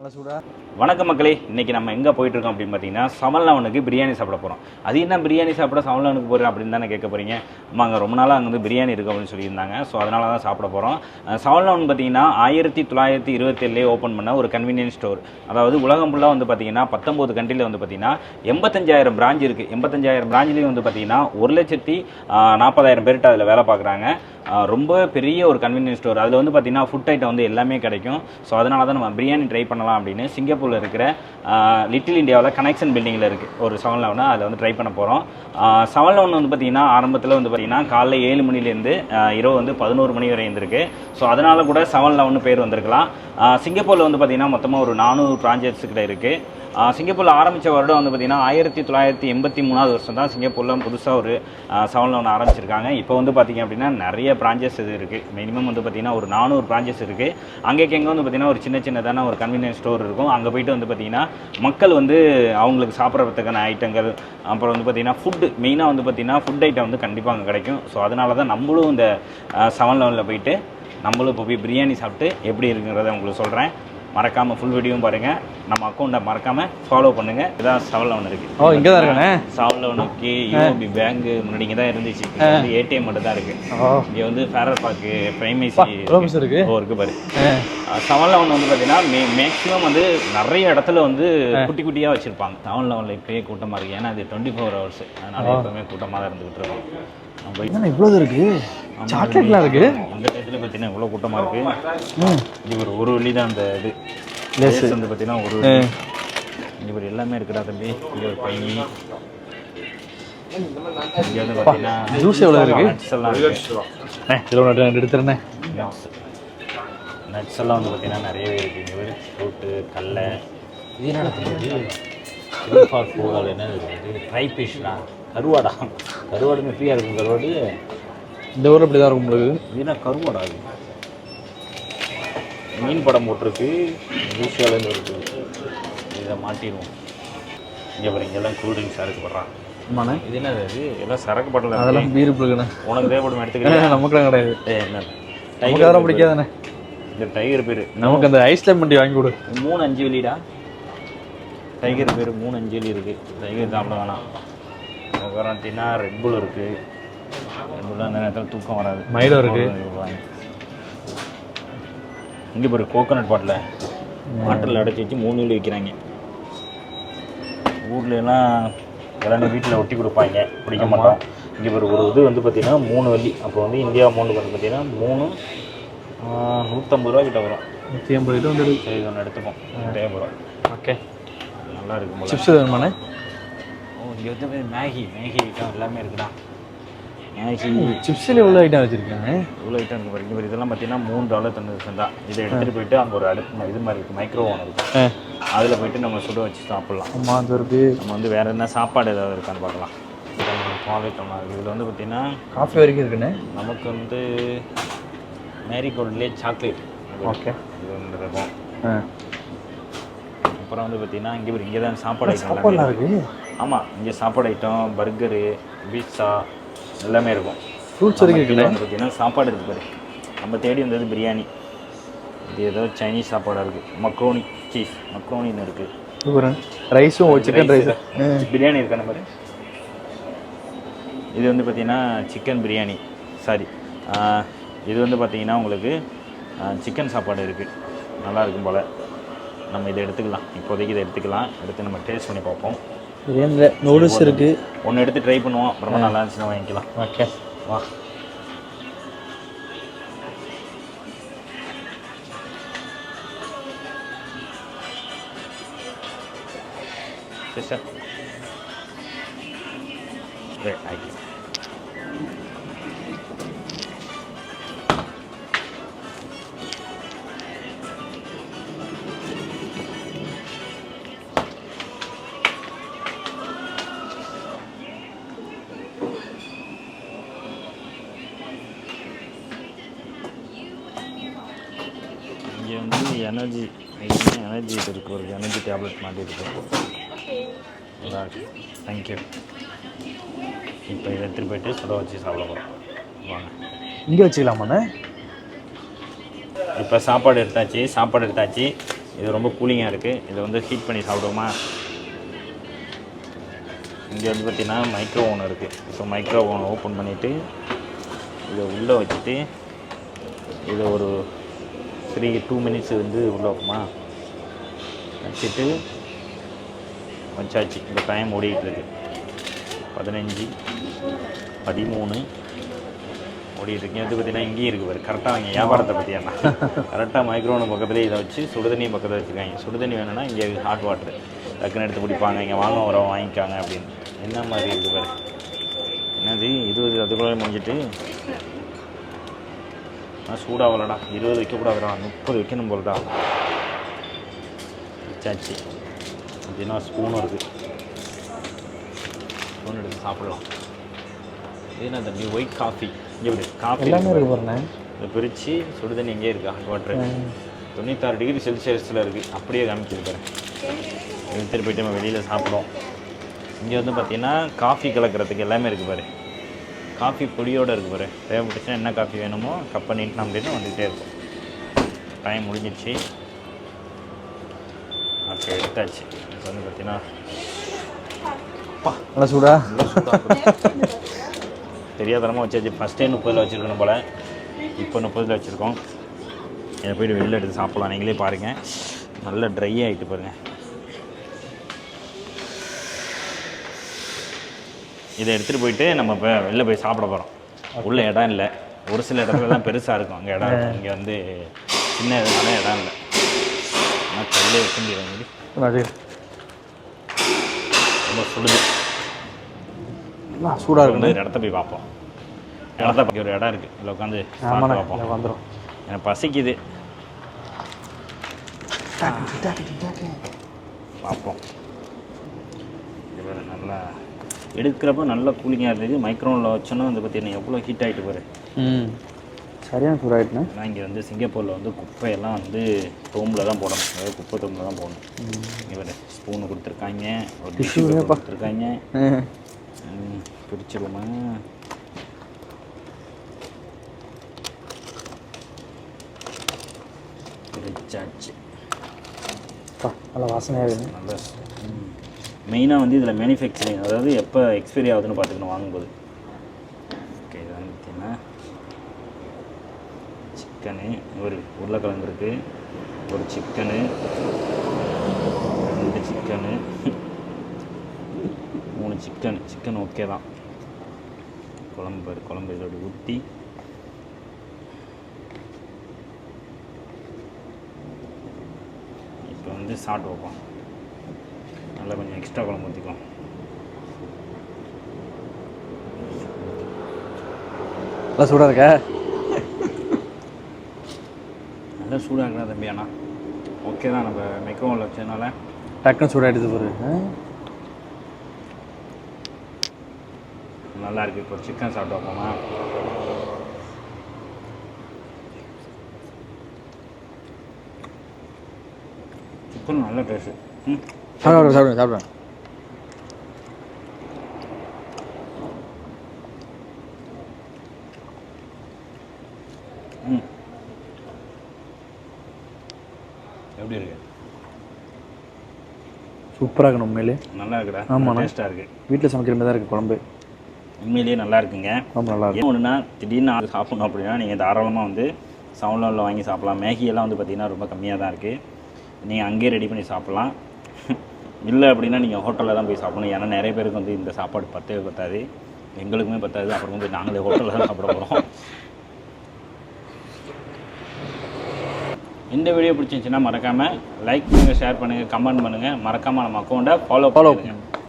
வணக்கம் மக்களே, இன்றைக்கி நம்ம எங்கே போயிட்டுருக்கோம் அப்படின்னு பார்த்தீங்கன்னா 7-Eleven பிரியாணி சாப்பிட போகிறோம். அது என்ன பிரியாணி சாப்பிட 7-Eleven போகிறேன் அப்படின்னு தானே கேட்க போகிறீங்க. அங்கே ரொம்ப நாளாக அங்கே வந்து பிரியாணி இருக்குது அப்படின்னு சொல்லியிருந்தாங்க. ஸோ அதனால தான் சாப்பிட போகிறோம். 7-Eleven பார்த்தீங்கன்னா 1927 ஓப்பன் பண்ண ஒரு கன்வீனியன்ஸ் ஸ்டோர். அதாவது உலகம் ஃபுல்லாக வந்து பார்த்தீங்கன்னா 19 கண்ட்ரியில் வந்து பார்த்தீங்கன்னா 85,000 பிரான்ச் இருக்குது. 85,000 பிரான்ச்லேயும் வந்து பார்த்தீங்கன்னா 1,40,000 பேர்கிட்ட அதில் வேலை பார்க்குறாங்க. ரொம்ப பெரிய ஒரு கன்வீனியன்ஸ் ஸ்டோர். அதில் வந்து பார்த்தீங்கன்னா ஃபுட் ஐட்டம் வந்து எல்லாமே கிடைக்கும். ஸோ அதனால தான் நம்ம பிரியாணி ட்ரை பண்ணலாம் அப்படின்னு சிங்கப்பூரில் இருக்கிற லிட்டில் இந்தியாவில் கனெக்ஷன் பில்டிங்கில் இருக்குது ஒரு 7-Eleven. அதில் வந்து ட்ரை பண்ண போகிறோம். 7-Eleven வந்து பார்த்திங்கன்னா ஆரம்பத்தில் வந்து பார்த்திங்கன்னா காலைல 7 மணிலேருந்து இரவு வந்து 11 மணி வரை இருந்திருக்கு. ஸோ அதனால் கூட 7-Eleven பேர் வந்திருக்கலாம். சிங்கப்பூரில் வந்து பார்த்திங்கன்னா மொத்தமாக ஒரு 400 பிரான்ச்சஸ் கிட்ட இருக்குது. சிங்கப்பூரில் ஆரம்பித்த வருடம் வந்து பார்த்திங்கன்னா 1983 வருஷம் தான் சிங்கப்பூரில் புதுசாக ஒரு 7-Eleven ஆரம்பிச்சிருக்காங்க. இப்போ வந்து பார்த்திங்க அப்படின்னா நிறைய பிரான்ச்சஸ் இது இருக்குது. மினிமம் வந்து பார்த்திங்கன்னா ஒரு 400 பிரான்ச்சஸ் இருக்குது. அங்கேக்கு எங்கே வந்து பார்த்திங்கன்னா ஒரு சின்னதான ஒரு கன்வீனியன்ஸ் ஸ்டோர் இருக்கும். அங்கே போய்ட்டு வந்து பார்த்திங்கன்னா மக்கள் வந்து அவங்களுக்கு சாப்பிட்றதுக்கான ஐட்டங்கள், அப்புறம் வந்து பார்த்திங்கன்னா ஃபுட்டு மெயினாக வந்து பார்த்திங்கன்னா ஃபுட் ஐட்டம் வந்து கண்டிப்பாக அங்கே கிடைக்கும். ஸோ அதனால தான் நம்மளும் இந்த 7-Eleven போயிட்டு நம்மளும் இப்போ போய் பிரியாணி சாப்பிட்டு எப்படி இருக்குங்கிறத உங்களுக்கு சொல்கிறேன். மறக்காமல் ஃபுல் வீடியோவும் பாருங்கள். நம்ம அக்கௌண்ட்டை மறக்காமல் ஃபாலோ பண்ணுங்கள். இதான் 7-Eleven இருக்குது. இங்கே தான் இருக்குண்ணே. 7-Eleven யூஓபி பேங்க் முன்னாடி இங்கே தான் இருந்துச்சு. வந்து ஏடிஎம் மட்டும் தான் இருக்குது. இங்கே வந்து ஃபேரர் பார்க்கு பிரைமேசி இருக்குது பாரு. 7-Eleven வந்து பார்த்தீங்கன்னா மேக்ஸிமம் வந்து நிறைய இடத்துல வந்து குட்டி குட்டியாக வச்சுருப்பாங்க. 7-Eleven இப்போயே கூட்டமாக இருக்குது. ஏன்னா அது 24 hours. அதனால எப்போவுமே கூட்டமாக தான் இருந்துகிட்டு இருக்கோம். இவ்வளோ இருக்குது. சாக்லேட்லாம் இருக்குது. இந்த டயத்தில் பார்த்தீங்கன்னா இவ்வளோ கூட்டமாக இருக்குது. இது ஒரு வழி தான் அந்த இது லேஸ் வந்து பார்த்தீங்கன்னா ஒரு இங்கே ஒரு எல்லாமே இருக்குடா தம்பி. இங்கே ஒரு பையன் இங்கே வந்து பார்த்தீங்கன்னா ஜூஸ் எவ்வளோ இருக்குது. நட்ஸ் எல்லாம் எடுத்துறேன். நட்ஸ் எல்லாம் வந்து பார்த்தீங்கன்னா நிறையவே இருக்குது. இங்கே ஒரு ஃப்ரூட்டு, கடலை, இது என்ன ஃபார் ஃபுட் என்ன ட்ரை ஃபிஷ்னா கருவாடுமே ஃப்ரீயாக இருக்கும். கருவாடு இந்த ஊரில் இப்படி தான் இருக்கும் உங்களுக்கு. இதுனா கருவாடா அது. மீன் படம் போட்டிருக்கு. ஜூஸியாலேருந்து இருக்குது. இதை மாட்டிடுவோம். இங்கே பாரு, இங்கெல்லாம் கூல்ட்ரிங்க்ஸ் சரக்கு போடுறான். ஆமாண்ணே. இது என்ன இது எல்லாம் சரக்கு படல. அதெல்லாம் பீர் பிடிக்கணும். உனக்கு தேவைப்படும் எடுத்துக்கிறேன். நமக்குலாம் கிடையாது. என்ன டைகர் பிடிக்காதானே. இந்த டைகர் பேர் நமக்கு அந்த ஐஸ் லெமன் வாங்கி கொடு. 3-5 வெளிடா. டைகர் பேர் 3-5 வெளி இருக்குது. டைகர் சாப்பிட வேணாம். அதுக்கப்புறம் பார்த்தீங்கன்னா ரெட்புல் இருக்குது. ரெட்புல்லாம் அந்த நேரத்தில் தூக்கம் வராது. மைலோ இருக்குது. இங்கே பாரு, கோகோனட் பாட்டில் அடைச்சி வச்சு 3 வெளி விற்கிறாங்க. ஊர்லலாம் எல்லாமே வீட்டில் ஒட்டி கொடுப்பாங்க, பிடிக்க மாட்டோம். இங்கே பாரு, ஒரு இது வந்து பார்த்திங்கன்னா 3 வெள்ளி. அப்போ வந்து இந்தியா அமௌண்ட் வந்து பார்த்திங்கன்னா 150 ரூபா கிட்ட வரும். 150 வந்துடுது. சரி, இது ஒன்று எடுத்துப்போம். தேவைப்படும். ஓகே, நல்லா இருக்கும். சிப்ஸ் வேணுமாண்ணே? இங்கே வந்து மேகி ஐட்டம் எல்லாமே இருக்குடா. மேகி சிப்ஸில் எவ்வளோ ஐட்டம் வச்சுருக்காங்க. இவ்வளோ ஐட்டம் இருக்குது பாருங்க. இப்போ இதெல்லாம் பார்த்தீங்கன்னா $3 தான். இதை எடுத்துகிட்டு போயிட்டு அங்கே ஒரு அடுப்பு இது மாதிரி இருக்குது, மைக்ரோ ஓவன் இருக்குது. அதில் போயிட்டு நம்ம சுட வச்சு சாப்பிட்லாம். ஆமாம், அது இருக்குது. நம்ம வந்து வேறு என்ன சாப்பாடு ஏதாவது இருக்கான்னு பார்க்கலாம். ஐட்டம்லாம் இருக்குது. இதில் வந்து பார்த்திங்கன்னா காஃபி வரைக்கும் இருக்குண்ணே. நமக்கு வந்து மேரிகோல்ட்லேயே சாக்லேட். ஓகே, இது ஒன்று இருக்கும். அப்புறம் வந்து பார்த்திங்கன்னா இங்கே தான் சாப்பாடு ஐட்டம் இருக்குது. ஆமாம், இங்கே சாப்பாடு ஐட்டம், பர்கரு, பீட்சா எல்லாமே இருக்கும். ஃப்ரூட்ஸ் வரைக்கும் இருக்குல்ல. வந்து பார்த்திங்கன்னா சாப்பாடு இருக்குது பாரு. நம்ம தேடி வந்தது பிரியாணி. இது ஏதோ சைனீஸ் சாப்பாடாக இருக்குது. மக்ரோனின்னு இருக்குது. ரைஸும் சிக்கன் ரைஸ் பிரியாணி இருக்கான மாதிரி. இது வந்து பார்த்திங்கன்னா சிக்கன் பிரியாணி. சாரி, இது வந்து பார்த்திங்கன்னா உங்களுக்கு சிக்கன் சாப்பாடு இருக்குது. நல்லா இருக்கும் போல். நம்ம இதை எடுத்துக்கலாம். இப்போதைக்கு இதை எடுத்து நம்ம டேஸ்ட் பண்ணி பார்ப்போம். பிரியாணியில் நூடுல்ஸ் இருக்குது. ஒன்று எடுத்து ட்ரை பண்ணுவோம். அப்புறமா நல்லா இருந்துச்சுன்னா வாங்கிக்கலாம். ஓகே, வா. சார் ஆகிக்கலாம். இங்கே வந்து எனர்ஜி இது இருக்குது. ஒரு எனர்ஜி டேப்லெட் மாதிரி இருக்குது. தேங்க்யூ. இப்போ இதை எடுத்துகிட்டு போய்ட்டு சுட வச்சு சாப்பிட போகிறோம். வாங்க, இங்கே வச்சுக்கலாமாண்ணே. இப்போ சாப்பாடு எடுத்தாச்சு. இது ரொம்ப கூலிங்காக இருக்குது. இதை வந்து ஹீட் பண்ணி சாப்பிடுவோமா? இங்கே வந்து பார்த்திங்கன்னா மைக்ரோ ஓவன் இருக்குது. இப்போ மைக்ரோ ஓவன் ஓப்பன் பண்ணிவிட்டு இதை உள்ளே வச்சுட்டு இதை ஒரு 2 மினிட்ஸ் வந்து உள்ளே வைப்போமா? வச்சுட்டு வச்சாச்சு. இந்த டைம் ஓடிக்கிட்டு இருக்கு. 15 13 ஓடிட்டு இருக்கேன். இது பார்த்தீங்கன்னா இங்கேயும் இருக்குது பாரு. கரெக்டாக அவங்க வியாபாரத்தை பற்றி என்ன கரெக்டாக மைக்ரோவன் பக்கத்துலேயே இதை வச்சு சுடுதண்ணி பக்கத்தில் வச்சுருக்காங்க. சுடுதண்ணி வேணும்னா இங்கே ஹாட் வாட்டர் டக்குன்னு எடுத்து குடிப்பாங்க. இங்கே வாங்க வரோம் வாங்கிக்காங்க அப்படின்னு. என்ன மாதிரி இருக்குது பாரு. என்னது 20 அதுக்குள்ளே முடிஞ்சிட்டு சூடாகலடா. 20 வைக்கக்கூடாதுடா, 30 வைக்கணும் போலடா. வச்சாச்சு. அப்படின்னா ஸ்பூனும் இருக்குது. ஸ்பூன் எடுத்து சாப்பிடலாம். இதுனா தம்பி ஒயிட் காஃபி. இங்கே விடு காஃபி எல்லாமே இருக்கு பாருண்ணே. இதை பிரித்து சுடுதண்ணி இங்கே இருக்கா ஹாட் வாட்ரு 96 டிகிரி செல்சியஸில் இருக்குது. அப்படியே காமிச்சிருப்பாரு. எடுத்துகிட்டு போயிட்டு நம்ம வெளியில் சாப்பிடுவோம். இங்கே வந்து பார்த்திங்கன்னா காஃபி கலக்கிறதுக்கு எல்லாமே இருக்குது பாரு. காஃபி பொடியோடு இருக்குது பாரு. தேவைப்பட்டுச்சுன்னா என்ன காஃபி வேணுமோ கப் பண்ணிட்டு நம்ம அப்படின்னு வந்துகிட்டே இருக்கும். டைம் முடிஞ்சிடுச்சு. ஓகே எடுத்தாச்சு. இப்போ வந்து பார்த்திங்கன்னா நல்லா சூடா தெரியாதனமாக வச்சாச்சு. ஃபஸ்ட்டே 30 வச்சுருக்கணும் போல். இப்போ 30 வச்சுருக்கோம். இதை போய்ட்டு வெளியில் எடுத்து சாப்பிட்லாம். நீங்களே பாருங்கள். நல்லா ட்ரை ஆகிட்டு பாருங்கள். இதை எடுத்துகிட்டு போயிட்டு நம்ம இப்போ வெளில போய் சாப்பிட போகிறோம். உள்ள இடம் இல்லை. ஒரு சில இடத்துல தான் பெருசாக இருக்கும் அங்கே இடம். இங்கே வந்து சின்ன இதனால இடம் இல்லை. ஆனால் கல்லே வச்சுருங்க. ரொம்ப சுடுது. சூடாக இருக்கு. ஒரு இடத்த போய் பார்ப்போம். இடத்த பற்றி ஒரு இடம் இருக்குது. இதில் உட்காந்து பார்ப்போம். வந்துடும். எனக்கு பசிக்குது. பார்ப்போம். நல்லா எடுக்கிறப்ப நல்லா கூலிங்காக இருந்தது. மைக்ரோனில் வச்சோன்னா வந்து பார்த்தீங்கன்னா எவ்வளோ ஹீட் ஆகிட்டு பாரு. சரியான சூடாகிட்டுண்ணே. ஆனால் இங்கே வந்து சிங்கப்பூரில் வந்து குப்பையெல்லாம் வந்து தோம்பில் தான் போடணும். அதாவது குப்பை தோம்பில் தான் போடணும். இங்கே ஸ்பூனு கொடுத்துருக்காங்க, ஒரு டிஷ்யூ கொடுத்துருக்காங்க. பிரிச்சிருவோமா? பிரிச்சாச்சு. நல்லா வாசனையாக இருக்குது. நல்லா மெயினாக வந்து இதில் மேனுஃபேக்சரிங், அதாவது எப்போ எக்ஸ்பைரி ஆகுதுன்னு பார்த்துக்கணும் வாங்கும்போது. ஓகே இது வந்து பார்த்தீங்கன்னா சிக்கனு, ஒரு உருளைக்கிழங்கு இருக்குது, ஒரு chicken, 2 chicken, 3 chicken. Chicken okay தான். குழம்பு இதோட ஊற்றி இப்போ வந்து சாப்பிட்டு வைப்போம். நல்லா கொஞ்சம் எக்ஸ்ட்ரா குழம்பு ஊற்றிக்கலாம். நல்லா சூடாக இருக்கா? நல்லா சூடாக இருக்கா தம்பி? ஆனால் ஓகே தான். நம்ம மைக்ரோவனில் வச்சதுனால டக்குன்னு சூடாகிடுது பாரு. நல்லா இருக்குது. இப்போ சிக்கன் சாப்பிட்டு வைப்போமா? சிக்கன் நல்ல டேஸ்ட்டு. சாப்பிடுவேன். எப்படி இருக்கு? சூப்பராக இருக்கணும் உண்மையிலே. நல்லா இருக்குடா. ஆமாம், டேஸ்ட்டாக இருக்குது. வீட்டில் சமைக்கிற மாதிரி தான் இருக்குது குழம்பு. உண்மையிலேயே நல்லா இருக்குங்க. ரொம்ப நல்லா ஏன் ஒன்றுனா திடீர்னு அது சாப்பிட்ணும் அப்படின்னா நீங்கள் தாராளமாக வந்து 7-Eleven வாங்கி சாப்பிட்லாம். மேகியெல்லாம் வந்து பார்த்திங்கன்னா ரொம்ப கம்மியாக தான் இருக்குது. நீங்கள் அங்கேயே ரெடி பண்ணி சாப்பிட்லாம். இல்லை அப்படின்னா நீங்கள் ஹோட்டலில் தான் போய் சாப்பிடணும். ஏன்னா நிறைய பேருக்கு வந்து இந்த சாப்பாடு பத்தாது. எங்களுக்குமே பத்தாது. அப்புறம் வந்து நாங்களே ஹோட்டலில் தான் சாப்பிட போகிறோம். இந்த வீடியோ பிடிச்சிருந்துச்சுன்னா மறக்காமல் லைக் பண்ணுங்கள், ஷேர் பண்ணுங்கள், கமெண்ட் பண்ணுங்கள். மறக்காமல் நம்ம அக்கௌண்ட்டை ஃபாலோ பண்ணுங்கள்.